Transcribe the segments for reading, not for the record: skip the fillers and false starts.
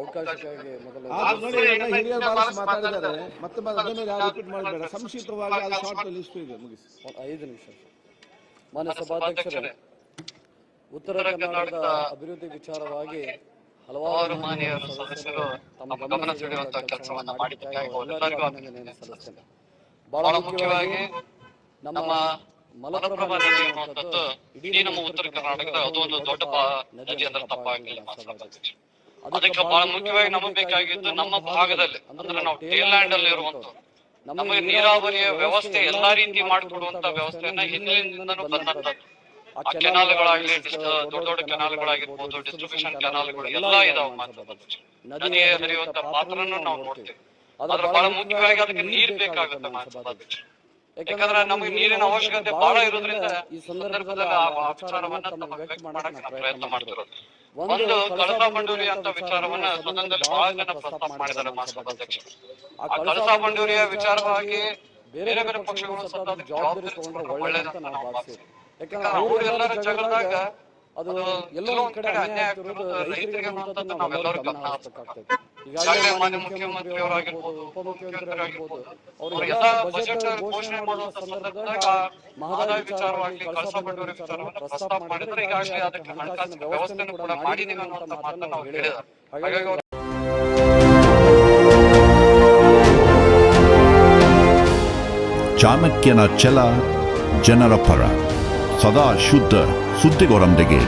ಅವಕಾಶಕ್ಕಾಗಿ ಮೊದಲು ಹಿರಿಯ ಬಹಳಷ್ಟು ಮಾತಾಡಿದ್ದಾರೆ. ಮತ್ತೆ ಅದನ್ನೇ ರಿಪೀಟ್ ಮಾಡಬೇಡ, ಸಂಕ್ಷಿಪ್ತವಾಗಿ ಅದು ಶಾರ್ಟ್ ಲಿಸ್ಟ್ ಇದೆ, ಮುಗಿಸಿ. 5 ನಿಮಿಷ. ಮಾನ್ಯ ಸಭಾಧ್ಯಕ್ಷರೇ, ಉತ್ತರ ಕರ್ನಾಟಕದ ಅಭಿವೃದ್ಧಿ ವಿಚಾರವಾಗಿ ಹಲವಾರು ಮಾನ್ಯ ಸದಸ್ಯರು ತಮ್ಮ ಗಮನ ಸೆಳೆಯುವಂತಹ ಕೆಲಸವನ್ನು ಮಾಡಿದ್ದಕ್ಕಾಗಿ ಎಲ್ಲರಿಗೂ ಅಭಿನಂದನೆಯನ್ನು ಸಲ್ಲಿಸ್ತೇನೆ. ಬಹಳ ಮುಖ್ಯವಾಗಿ ನಮ್ಮ ಮಲಪ್ರಭಾ ನದಿ ಅನ್ನುವಂಥದ್ದು ಇಡೀ ನಮ್ಮ ಉತ್ತರ ಕರ್ನಾಟಕದ ಅದೊಂದು ದೊಡ್ಡ ನದಿ ಅಂದ್ರೆ ತಪ್ಪಾಗಿಲ್ಲ. ಅದಕ್ಕೆ ಬಹಳ ಮುಖ್ಯವಾಗಿ ನಮಗೆ ಬೇಕಾಗಿದ್ದು ನಮ್ಮ ಭಾಗದಲ್ಲಿ ಅಂದ್ರೆ ನಾವು ಟೇಲ್ಯಾಂಡ್ ಅಲ್ಲಿ ಇರುವಂತದ್ದು ನಮಗೆ ನೀರಾವರಿಯ ವ್ಯವಸ್ಥೆ ಎಲ್ಲಾ ರೀತಿ ಮಾಡಿಕೊಡುವಂತ ವ್ಯವಸ್ಥೆಯನ್ನ ಹಿಂದಿನಿಂದನೂ ಬಂದಂತದ್ದು. ಆ ಕೆನಾಲ್ಗಳಾಗ್ಲಿ, ದೊಡ್ಡ ದೊಡ್ಡ ಕೆನಾಲ್ಗಳಾಗಿರ್ಬೋದು, ಡಿಸ್ಟ್ರಿಬ್ಯೂಷನ್ ಕೆನಾಲ್ಗಳು ಎಲ್ಲಾ ಇದಾವೆ. ನದಿಯ ಹರಿಯುವಂತ ಪಾತ್ರನೂ ನಾವು ನೋಡ್ತೀವಿ. ಆದ್ರೆ ಬಹಳ ಮುಖ್ಯವಾಗಿ ಅದಕ್ಕೆ ನೀರ್ ಬೇಕಾಗುತ್ತೆ ಮಾನ್ಯ. ಯಾಕಂದ್ರೆ ನಮಗೆ ನೀರಿನ ಅವಶ್ಯಕತೆ ಬಹಳ ಇರೋದ್ರಿಂದ ಈ ಸಂದರ್ಭದಲ್ಲಿ ಆ ವಿಚಾರವನ್ನ ತಮ್ಮ ವ್ಯಕ್ತ ಮಾಡಕ್ಕೆ ಪ್ರಯತ್ನ ಮಾಡ್ತಿರೋದು. ಒಂದು ಕಳಸಾ ಬಂಡೂರಿ ಅಂತ ವಿಚಾರವನ್ನ ಸದನದಲ್ಲಿ ಬಹಳ ಜನ ಪ್ರಸ್ತಾಪ ಮಾಡಿದ್ದಾರೆ ಮಾನ್ಯ ಅಧ್ಯಕ್ಷರು. ಆ ಕಳಸಾ ಬಂಡೂರಿಯ ವಿಚಾರವಾಗಿ ಬೇರೆ ಬೇರೆ ಪಕ್ಷಗಳು ಸದಾ ಜವಾಬ್ದಾರಿ ತಗೊಂಡ್ರೆ ಒಳ್ಳೆದಂತ ನಾವು ಭಾವಿಸ್ತೀವಿ. ಯಾಕಂದ್ರೆ ಅವರೆಲ್ಲರ ಜಗಳದಾಗ ಅದು ಎಲ್ಲೋ ಒಂದ್ ಕಡೆ ಅನ್ಯಾಯ ಆಗ್ತಿರೋದು ರೈತರಿಗೆ ಅನ್ನುವಂಥದ್ದು ನಾವೆಲ್ಲರೂ ಗಮನ ಹರಿಸಬೇಕಾಗ್ತದೆ. ಈಗಾಗಲೇ ಮಾನ್ಯ ಮುಖ್ಯಮಂತ್ರಿಯವರಾಗಿರ್ಬೋದು, ಉಪಮುಖ್ಯಮಂತ್ರಿಯವರಾಗಿರ್ಬೋದು, ಅವರೆಲ್ಲ ಬಜೆಟ್ ಘೋಷಣೆ ಮಾಡುವ ಸಂದರ್ಭದಾಗ ಮಹದಾಯಿ ವಿಚಾರವಾಗಿ ಕಳಸಾ ಬಂಡೂರಿ ವಿಚಾರವನ್ನು ಪ್ರಸ್ತಾಪ ಮಾಡಿದ್ರೆ ಈಗಾಗಲೇ ಅದಕ್ಕೆ ಹಣಕಾಸಿನ ವ್ಯವಸ್ಥೆಯನ್ನು ಕೂಡ ಮಾಡಿದೀವಿ ಅನ್ನುವಂಥ ಮಾತನ್ನು ನಾವು ಹೇಳಿದ್ದಾರೆ. ಹಾಗಾಗಿ ಚಾಣಕ್ಯನ ಛಲ, ಜನರ ಪರ, ಸದಾ ಶುದ್ಧ ಸುದ್ದಿಗಳೊಂದಿಗೆ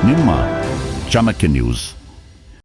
ನಿಮ್ಮ ಚಾಣಕ್ಯ ನ್ಯೂಸ್.